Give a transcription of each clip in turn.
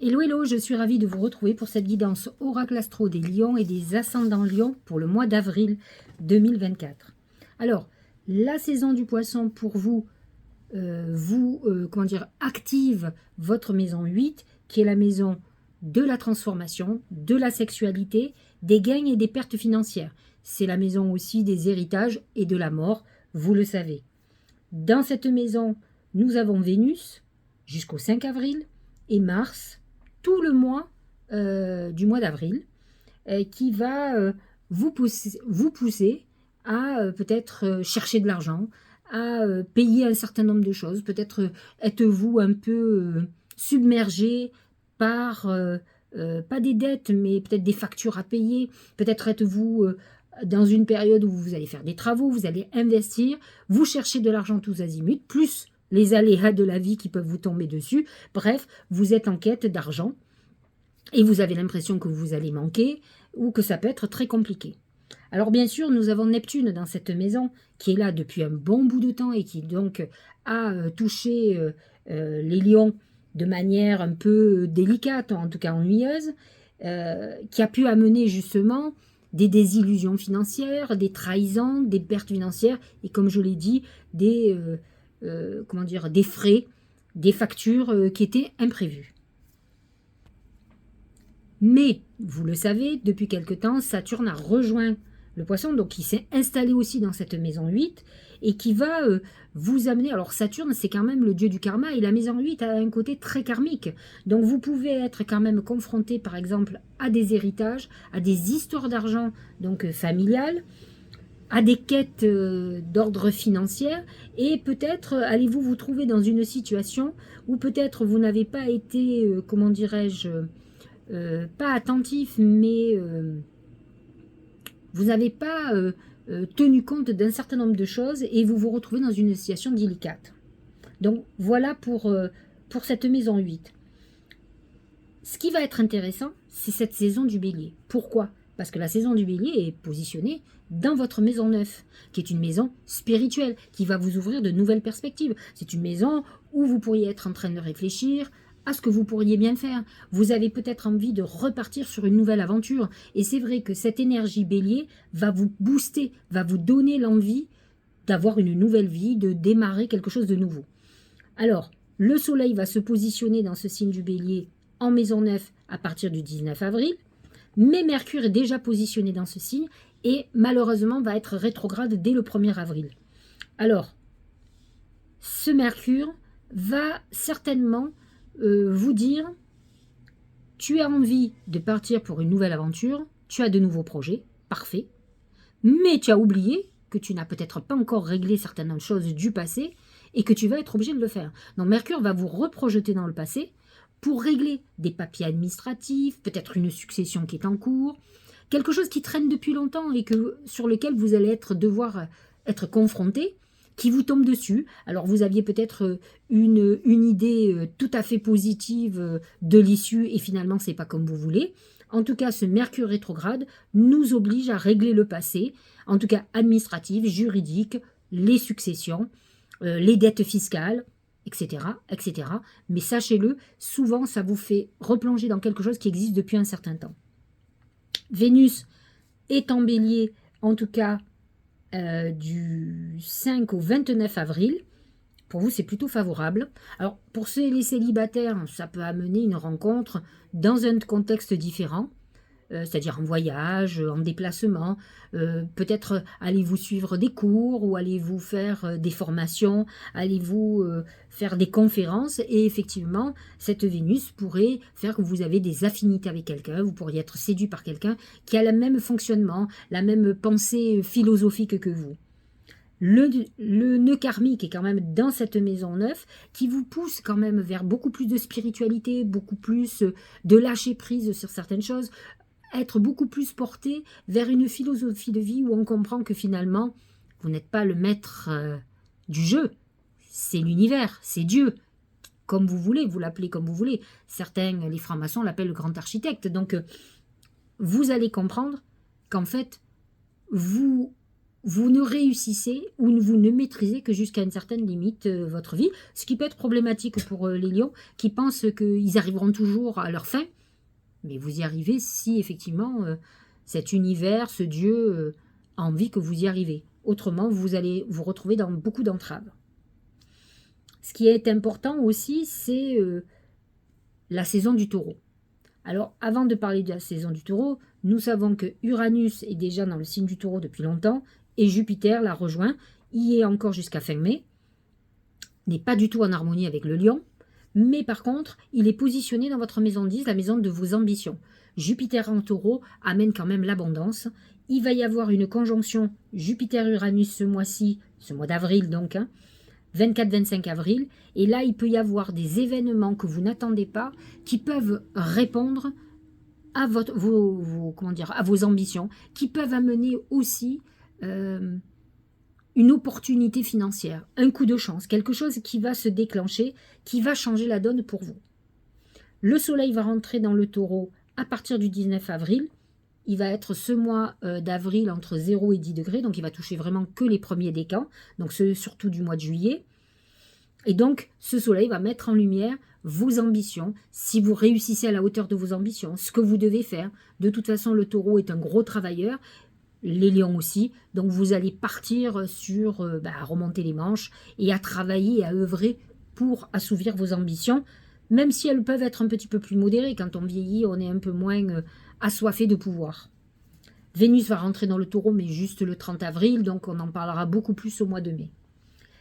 Hello, hello, je suis ravie de vous retrouver pour cette guidance Oracle Astro des Lions et des Ascendants Lions pour le mois d'avril 2024. Alors, la saison du Poisson pour vous, active votre maison 8, qui est la maison de la transformation, de la sexualité, des gains et des pertes financières. C'est la maison aussi des héritages et de la mort, vous le savez. Dans cette maison, nous avons Vénus jusqu'au 5 avril et Mars tout le mois du mois d'avril qui va vous pousser à peut-être chercher de l'argent, à payer un certain nombre de choses. Peut-être êtes-vous un peu submergé par, pas des dettes, mais peut-être des factures à payer. Peut-être êtes-vous dans une période où vous allez faire des travaux, vous allez investir, vous cherchez de l'argent tous azimuts, plus les aléas de la vie qui peuvent vous tomber dessus. Bref, vous êtes en quête d'argent et vous avez l'impression que vous allez manquer ou que ça peut être très compliqué. Alors bien sûr, nous avons Neptune dans cette maison qui est là depuis un bon bout de temps et qui donc a touché les lions de manière un peu délicate, en tout cas ennuyeuse, qui a pu amener justement des désillusions financières, des trahisons, des pertes financières et comme je l'ai dit, des frais, des factures qui étaient imprévues. Mais, vous le savez, depuis quelque temps, Saturne a rejoint le Poisson, donc il s'est installé aussi dans cette maison 8 et qui va vous amener... Alors Saturne, c'est quand même le dieu du karma et la maison 8 a un côté très karmique. Donc vous pouvez être quand même confronté par exemple à des héritages, à des histoires d'argent donc familiales, à des quêtes d'ordre financier et peut-être allez-vous vous trouver dans une situation où peut-être vous n'avez pas été, comment dirais-je, pas attentif, mais vous n'avez pas tenu compte d'un certain nombre de choses et vous vous retrouvez dans une situation délicate. Donc voilà pour cette maison 8. Ce qui va être intéressant, c'est cette saison du Bélier. Pourquoi ? Parce que la saison du Bélier est positionnée dans votre maison 9, qui est une maison spirituelle, qui va vous ouvrir de nouvelles perspectives. C'est une maison où vous pourriez être en train de réfléchir à ce que vous pourriez bien faire. Vous avez peut-être envie de repartir sur une nouvelle aventure. Et c'est vrai que cette énergie Bélier va vous booster, va vous donner l'envie d'avoir une nouvelle vie, de démarrer quelque chose de nouveau. Alors, le Soleil va se positionner dans ce signe du Bélier en maison 9 à partir du 19 avril, mais Mercure est déjà positionné dans ce signe et malheureusement va être rétrograde dès le 1er avril. Alors, ce Mercure va certainement vous dire, tu as envie de partir pour une nouvelle aventure, tu as de nouveaux projets, parfait, mais tu as oublié que tu n'as peut-être pas encore réglé certaines choses du passé et que tu vas être obligé de le faire. Donc Mercure va vous reprojeter dans le passé pour régler des papiers administratifs, peut-être une succession qui est en cours, quelque chose qui traîne depuis longtemps et sur lequel vous allez devoir être confronté, qui vous tombe dessus. Alors vous aviez peut-être une idée tout à fait positive de l'issue et finalement c'est pas comme vous voulez. En tout cas, ce Mercure rétrograde nous oblige à régler le passé, en tout cas administratif, juridique, les successions, les dettes fiscales, etc., etc. Mais sachez-le, souvent ça vous fait replonger dans quelque chose qui existe depuis un certain temps. Vénus est en Bélier, en tout cas du 5 au 29 avril. Pour vous, c'est plutôt favorable. Alors, pour les célibataires, ça peut amener une rencontre dans un contexte différent, c'est-à-dire en voyage, en déplacement. Peut-être allez-vous suivre des cours ou allez-vous faire des formations, allez-vous faire des conférences. Et effectivement, cette Vénus pourrait faire que vous avez des affinités avec quelqu'un. Vous pourriez être séduit par quelqu'un qui a le même fonctionnement, la même pensée philosophique que vous. Le nœud karmique est quand même dans cette maison 9 qui vous pousse quand même vers beaucoup plus de spiritualité, beaucoup plus de lâcher prise sur certaines choses, être beaucoup plus porté vers une philosophie de vie où on comprend que finalement, vous n'êtes pas le maître du jeu. C'est l'univers, c'est Dieu. Comme vous voulez, vous l'appelez comme vous voulez. Certains, les francs-maçons, l'appellent le grand architecte. Donc, vous allez comprendre qu'en fait, vous vous ne réussissez ou vous ne maîtrisez que jusqu'à une certaine limite votre vie, ce qui peut être problématique pour les lions qui pensent qu'ils arriveront toujours à leur fin, mais vous y arrivez si effectivement cet univers, ce Dieu a envie que vous y arrivez. Autrement, vous allez vous retrouver dans beaucoup d'entraves. Ce qui est important aussi, c'est la saison du taureau. Alors, avant de parler de la saison du taureau, nous savons que Uranus est déjà dans le signe du taureau depuis longtemps et Jupiter l'a rejoint, y est encore jusqu'à fin mai, n'est pas du tout en harmonie avec le lion, mais par contre, il est positionné dans votre maison 10, la maison de vos ambitions. Jupiter en taureau amène quand même l'abondance. Il va y avoir une conjonction Jupiter-Uranus ce mois-ci, ce mois d'avril donc, 24-25 avril, et là il peut y avoir des événements que vous n'attendez pas qui peuvent répondre à vos ambitions, qui peuvent amener aussi une opportunité financière, un coup de chance, quelque chose qui va se déclencher, qui va changer la donne pour vous. Le soleil va rentrer dans le taureau à partir du 19 avril. Il va être ce mois d'avril entre 0 et 10 degrés, donc il va toucher vraiment que les premiers décans, donc surtout du mois de juillet. Et donc, ce soleil va mettre en lumière vos ambitions, si vous réussissez à la hauteur de vos ambitions, ce que vous devez faire. De toute façon, le taureau est un gros travailleur, les lions aussi, donc vous allez partir sur à remonter les manches et à travailler et à œuvrer pour assouvir vos ambitions, même si elles peuvent être un petit peu plus modérées. Quand on vieillit, on est un peu moins assoiffé de pouvoir. Vénus va rentrer dans le taureau, mais juste le 30 avril, donc on en parlera beaucoup plus au mois de mai.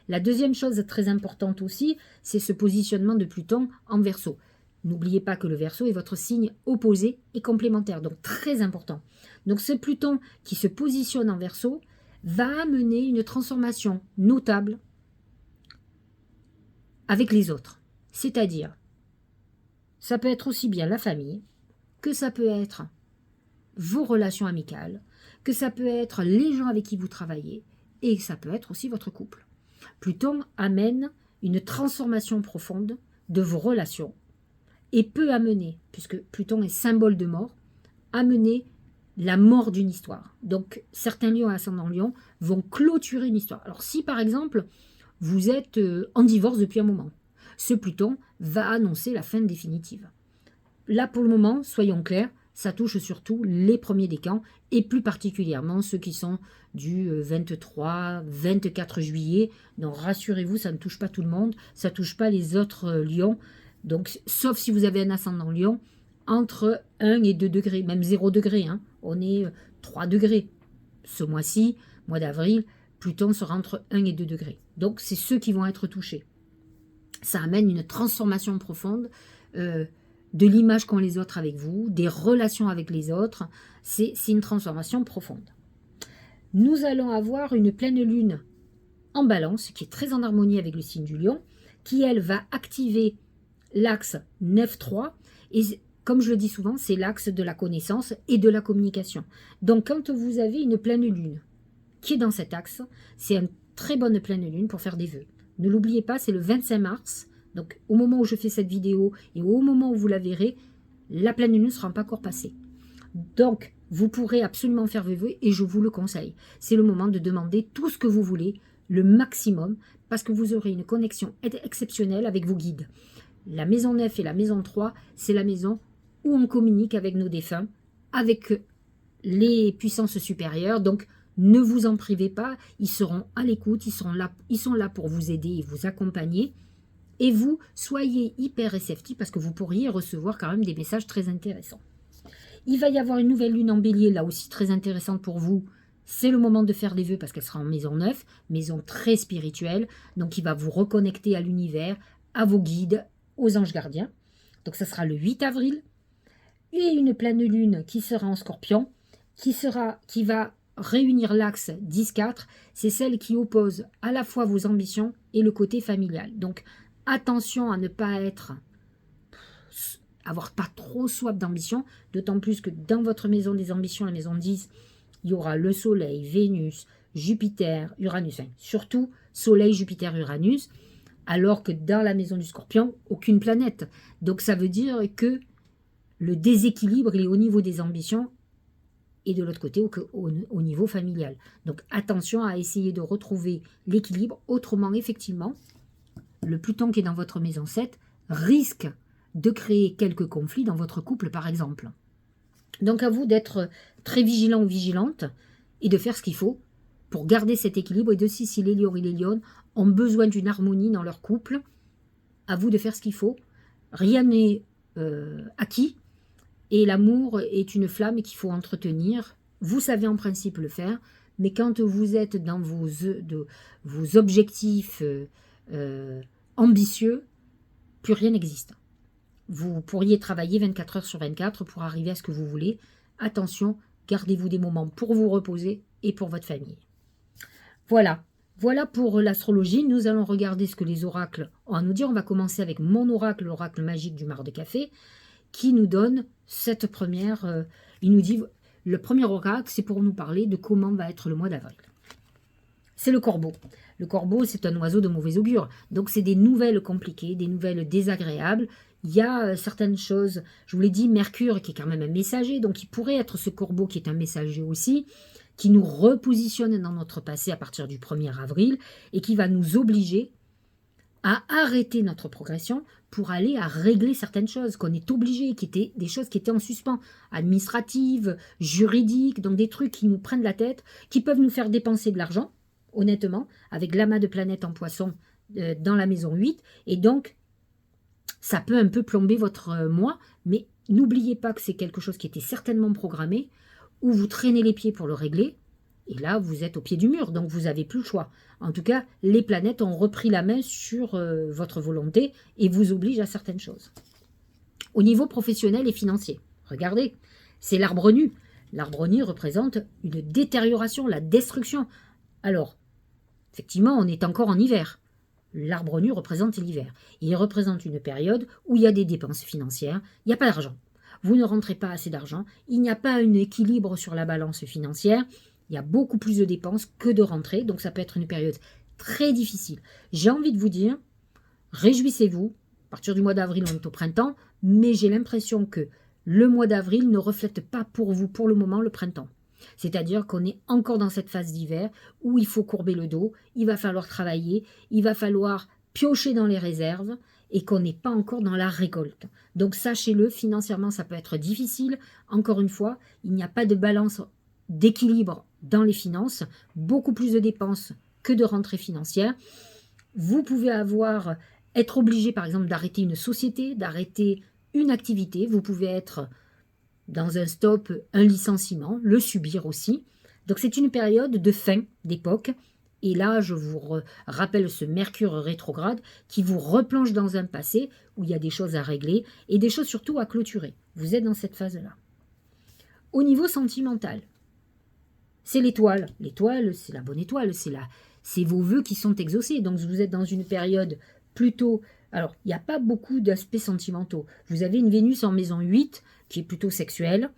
La deuxième chose très importante aussi, c'est ce positionnement de Pluton en Verseau. N'oubliez pas que le Verseau est votre signe opposé et complémentaire, donc très important. Donc ce Pluton qui se positionne en Verseau va amener une transformation notable avec les autres. C'est-à-dire, ça peut être aussi bien la famille, que ça peut être vos relations amicales, que ça peut être les gens avec qui vous travaillez, et ça peut être aussi votre couple. Pluton amène une transformation profonde de vos relations et peut amener, puisque Pluton est symbole de mort, amener la mort d'une histoire. Donc certains lions et ascendants lions vont clôturer une histoire. Alors si par exemple vous êtes en divorce depuis un moment, ce Pluton va annoncer la fin définitive. Là pour le moment, soyons clairs, ça touche surtout les premiers décans et plus particulièrement ceux qui sont du 23-24 juillet. Donc rassurez-vous, ça ne touche pas tout le monde, ça ne touche pas les autres lions. Donc sauf si vous avez un ascendant lion, entre 1 et 2 degrés, même 0 degré, on est 3 degrés. Ce mois-ci, mois d'avril, Pluton sera entre 1 et 2 degrés. Donc c'est ceux qui vont être touchés. Ça amène une transformation profonde de l'image qu'ont les autres avec vous, des relations avec les autres. C'est une transformation profonde. Nous allons avoir une pleine lune en balance, qui est très en harmonie avec le signe du lion, qui elle va activer l'axe 9-3, et comme je le dis souvent, c'est l'axe de la connaissance et de la communication. Donc quand vous avez une pleine lune qui est dans cet axe, c'est une très bonne pleine lune pour faire des vœux. Ne l'oubliez pas, c'est le 25 mars, donc au moment où je fais cette vidéo et au moment où vous la verrez, la pleine lune ne sera pas encore passée. Donc vous pourrez absolument faire vos vœux et je vous le conseille. C'est le moment de demander tout ce que vous voulez, le maximum, parce que vous aurez une connexion exceptionnelle avec vos guides. La maison 9 et la maison 3, c'est la maison où on communique avec nos défunts, avec les puissances supérieures. Donc, ne vous en privez pas, ils seront à l'écoute, ils sont là pour vous aider et vous accompagner. Et vous, soyez hyper réceptifs parce que vous pourriez recevoir quand même des messages très intéressants. Il va y avoir une nouvelle lune en bélier, là aussi très intéressante pour vous. C'est le moment de faire des vœux parce qu'elle sera en maison 9, maison très spirituelle. Donc, il va vous reconnecter à l'univers, à vos guides, aux anges gardiens. Donc, ça sera le 8 avril. Et une pleine lune qui sera en scorpion, qui va réunir l'axe 10-4. C'est celle qui oppose à la fois vos ambitions et le côté familial. Donc, attention à ne pas avoir pas trop soif d'ambition, d'autant plus que dans votre maison des ambitions, la maison 10, il y aura le Soleil, Vénus, Jupiter, Uranus, surtout Soleil, Jupiter, Uranus, alors que dans la maison du Scorpion, aucune planète. Donc ça veut dire que le déséquilibre il est au niveau des ambitions et de l'autre côté au niveau familial. Donc attention à essayer de retrouver l'équilibre, autrement effectivement, le Pluton qui est dans votre maison 7 risque de créer quelques conflits dans votre couple par exemple. Donc à vous d'être très vigilant ou vigilante et de faire ce qu'il faut pour garder cet équilibre, et de si les lions et les lionnes ont besoin d'une harmonie dans leur couple, à vous de faire ce qu'il faut. Rien n'est acquis, et l'amour est une flamme qu'il faut entretenir. Vous savez en principe le faire, mais quand vous êtes dans vos objectifs ambitieux, plus rien n'existe. Vous pourriez travailler 24 heures sur 24 pour arriver à ce que vous voulez. Attention, gardez-vous des moments pour vous reposer et pour votre famille. Voilà pour l'astrologie. Nous allons regarder ce que les oracles ont à nous dire. On va commencer avec mon oracle, l'oracle magique du Mar de Café, qui nous donne cette première... il nous dit, le premier oracle, c'est pour nous parler de comment va être le mois d'avril. C'est le corbeau. Le corbeau, c'est un oiseau de mauvais augure. Donc, c'est des nouvelles compliquées, des nouvelles désagréables. Il y a certaines choses, je vous l'ai dit, Mercure qui est quand même un messager, donc il pourrait être ce corbeau qui est un messager aussi, qui nous repositionne dans notre passé à partir du 1er avril et qui va nous obliger à arrêter notre progression pour aller à régler certaines choses qu'on est obligé, qui étaient des choses qui étaient en suspens, administratives, juridiques, donc des trucs qui nous prennent la tête, qui peuvent nous faire dépenser de l'argent, honnêtement, avec l'amas de planètes en poisson dans la maison 8, et donc ça peut un peu plomber votre mois, mais n'oubliez pas que c'est quelque chose qui était certainement programmé, où vous traînez les pieds pour le régler, et là vous êtes au pied du mur, donc vous n'avez plus le choix. En tout cas, les planètes ont repris la main sur votre volonté et vous obligent à certaines choses. Au niveau professionnel et financier, regardez, c'est l'arbre nu. L'arbre nu représente une détérioration, la destruction. Alors, effectivement, on est encore en hiver. L'arbre nu représente l'hiver. Il représente une période où il y a des dépenses financières, il n'y a pas d'argent. Vous ne rentrez pas assez d'argent, il n'y a pas un équilibre sur la balance financière, il y a beaucoup plus de dépenses que de rentrées, donc ça peut être une période très difficile. J'ai envie de vous dire, réjouissez-vous, à partir du mois d'avril on est au printemps, mais j'ai l'impression que le mois d'avril ne reflète pas pour vous pour le moment le printemps. C'est-à-dire qu'on est encore dans cette phase d'hiver où il faut courber le dos, il va falloir travailler, il va falloir piocher dans les réserves et qu'on n'est pas encore dans la récolte. Donc sachez-le, financièrement ça peut être difficile. Encore une fois, il n'y a pas de balance d'équilibre dans les finances, beaucoup plus de dépenses que de rentrées financières. Vous pouvez être obligé par exemple d'arrêter une société, d'arrêter une activité, vous pouvez être dans un stop, un licenciement, le subir aussi. Donc c'est une période de fin d'époque. Et là, je vous rappelle ce Mercure rétrograde qui vous replonge dans un passé où il y a des choses à régler et des choses surtout à clôturer. Vous êtes dans cette phase-là. Au niveau sentimental, c'est l'étoile. L'étoile, c'est la bonne étoile. C'est vos vœux qui sont exaucés. Donc vous êtes dans une période plutôt... Alors, il n'y a pas beaucoup d'aspects sentimentaux. Vous avez une Vénus en maison 8 qui est plutôt sexuelle,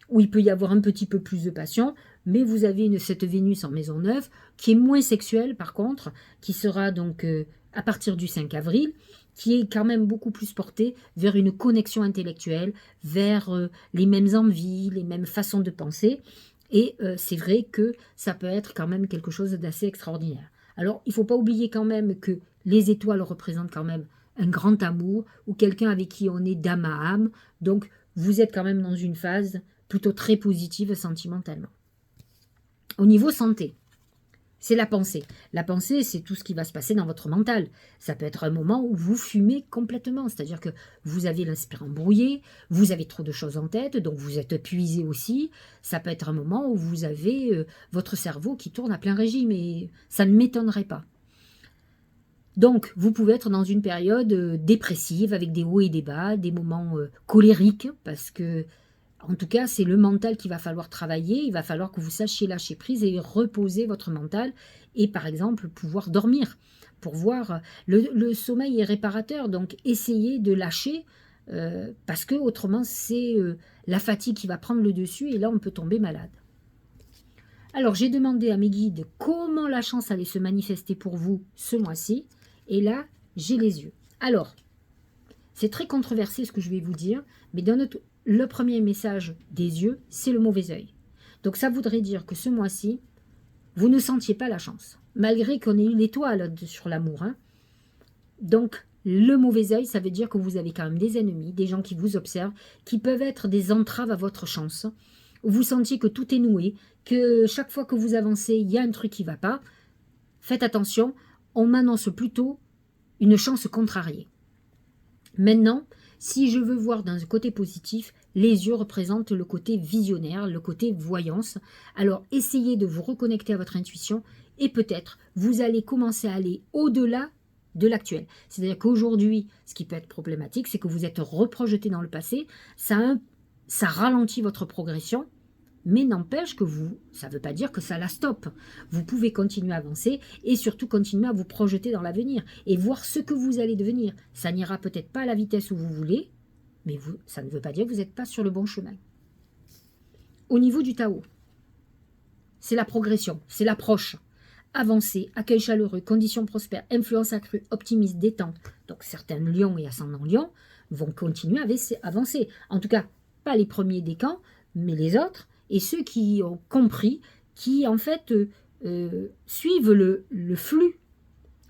où il peut y avoir un petit peu plus de passion, mais vous avez cette Vénus en maison 9 qui est moins sexuelle par contre, qui sera donc à partir du 5 avril, qui est quand même beaucoup plus portée vers une connexion intellectuelle, vers les mêmes envies, les mêmes façons de penser, et c'est vrai que ça peut être quand même quelque chose d'assez extraordinaire. Alors, il ne faut pas oublier quand même que les étoiles représentent quand même un grand amour, ou quelqu'un avec qui on est d'âme à âme, donc vous êtes quand même dans une phase plutôt très positive sentimentalement. Au niveau santé, c'est la pensée. La pensée, c'est tout ce qui va se passer dans votre mental. Ça peut être un moment où vous fumez complètement, c'est-à-dire que vous avez l'esprit embrouillé, vous avez trop de choses en tête, donc vous êtes épuisé aussi. Ça peut être un moment où vous avez votre cerveau qui tourne à plein régime, et ça ne m'étonnerait pas. Donc, vous pouvez être dans une période dépressive, avec des hauts et des bas, des moments colériques, parce que, en tout cas, c'est le mental qu'il va falloir travailler. Il va falloir que vous sachiez lâcher prise et reposer votre mental, et par exemple, pouvoir dormir, pour voir. Le sommeil est réparateur, donc essayez de lâcher, parce que autrement, c'est la fatigue qui va prendre le dessus, et là, on peut tomber malade. Alors, j'ai demandé à mes guides comment la chance allait se manifester pour vous ce mois-ci. Et là, j'ai les yeux. Alors, c'est très controversé ce que je vais vous dire, mais le premier message des yeux, c'est le mauvais œil. Donc ça voudrait dire que ce mois-ci, vous ne sentiez pas la chance, malgré qu'on ait eu l'étoile sur l'amour. Hein. Donc, le mauvais œil, ça veut dire que vous avez quand même des ennemis, des gens qui vous observent, qui peuvent être des entraves à votre chance. Vous sentiez que tout est noué, que chaque fois que vous avancez, il y a un truc qui ne va pas. Faites attention, on m'annonce plutôt une chance contrariée. Maintenant, si je veux voir dans un côté positif, les yeux représentent le côté visionnaire, le côté voyance. Alors, essayez de vous reconnecter à votre intuition et peut-être vous allez commencer à aller au-delà de l'actuel. C'est-à-dire qu'aujourd'hui, ce qui peut être problématique, c'est que vous êtes reprojeté dans le passé, ça ralentit votre progression, mais n'empêche que ça ne veut pas dire que ça la stoppe. Vous pouvez continuer à avancer et surtout continuer à vous projeter dans l'avenir et voir ce que vous allez devenir. Ça n'ira peut-être pas à la vitesse où vous voulez, mais ça ne veut pas dire que vous n'êtes pas sur le bon chemin. Au niveau du Tao, c'est la progression, c'est l'approche. Avancer, accueil chaleureux, conditions prospères, influence accrue, optimisme, détente. Donc certains lions et ascendants lions vont continuer à avancer. En tout cas, pas les premiers des camps, mais les autres. Et ceux qui ont compris, qui en fait suivent le flux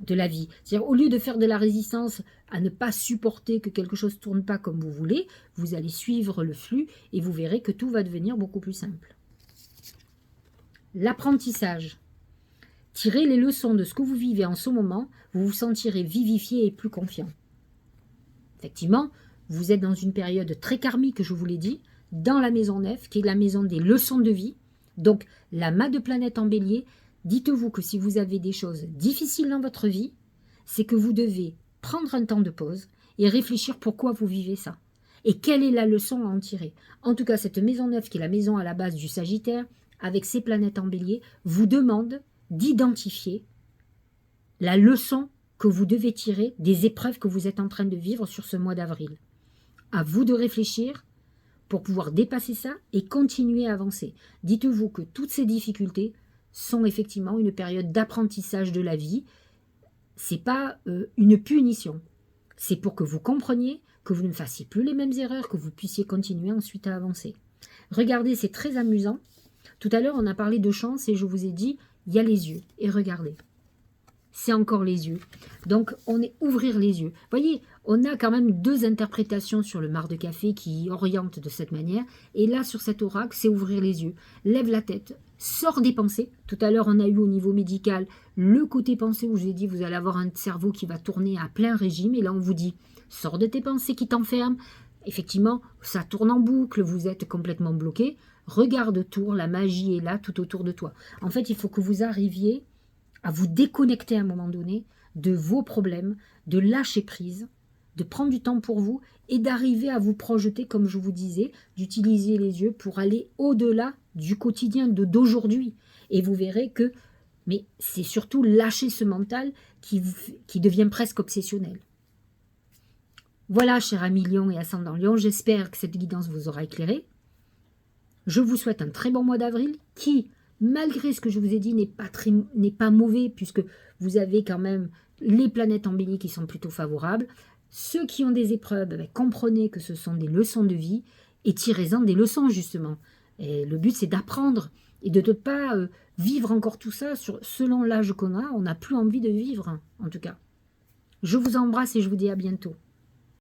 de la vie. C'est-à-dire au lieu de faire de la résistance à ne pas supporter que quelque chose ne tourne pas comme vous voulez, vous allez suivre le flux et vous verrez que tout va devenir beaucoup plus simple. L'apprentissage. Tirez les leçons de ce que vous vivez en ce moment, vous vous sentirez vivifié et plus confiant. Effectivement, vous êtes dans une période très karmique, je vous l'ai dit, dans la maison 9, qui est la maison des leçons de vie. Donc, la mât de planète en bélier, dites-vous que si vous avez des choses difficiles dans votre vie, c'est que vous devez prendre un temps de pause et réfléchir pourquoi vous vivez ça. Et quelle est la leçon à en tirer. En tout cas, cette maison 9, qui est la maison à la base du Sagittaire, avec ses planètes en bélier, vous demande d'identifier la leçon que vous devez tirer des épreuves que vous êtes en train de vivre sur ce mois d'avril. À vous de réfléchir pour pouvoir dépasser ça et continuer à avancer. Dites-vous que toutes ces difficultés sont effectivement une période d'apprentissage de la vie. Ce n'est pas une punition. C'est pour que vous compreniez, que vous ne fassiez plus les mêmes erreurs, que vous puissiez continuer ensuite à avancer. Regardez, c'est très amusant. Tout à l'heure, on a parlé de chance et je vous ai dit, il y a les yeux. Et regardez, c'est encore les yeux. Donc, on est ouvrir les yeux. Vous voyez, on a quand même deux interprétations sur le marc de café qui orientent de cette manière. Et là, sur cet oracle, c'est ouvrir les yeux. Lève la tête, sors des pensées. Tout à l'heure, on a eu au niveau médical le côté pensée où je vous ai dit, vous allez avoir un cerveau qui va tourner à plein régime. Et là, on vous dit, sors de tes pensées qui t'enferment. Effectivement, ça tourne en boucle, vous êtes complètement bloqué. Regarde autour, la magie est là, tout autour de toi. En fait, il faut que vous arriviez à vous déconnecter à un moment donné de vos problèmes, de lâcher prise, de prendre du temps pour vous et d'arriver à vous projeter, comme je vous disais, d'utiliser les yeux pour aller au-delà du quotidien d'aujourd'hui. Et vous verrez que, mais c'est surtout lâcher ce mental qui devient presque obsessionnel. Voilà, cher ami Lion et ascendant Lion, j'espère que cette guidance vous aura éclairé. Je vous souhaite un très bon mois d'avril qui, malgré ce que je vous ai dit, n'est pas mauvais puisque vous avez quand même les planètes en bélier qui sont plutôt favorables. Ceux qui ont des épreuves, comprenez que ce sont des leçons de vie et tirez-en des leçons justement. Et le but c'est d'apprendre et de ne pas vivre encore tout ça selon l'âge qu'on a. On n'a plus envie de vivre en tout cas. Je vous embrasse et je vous dis à bientôt.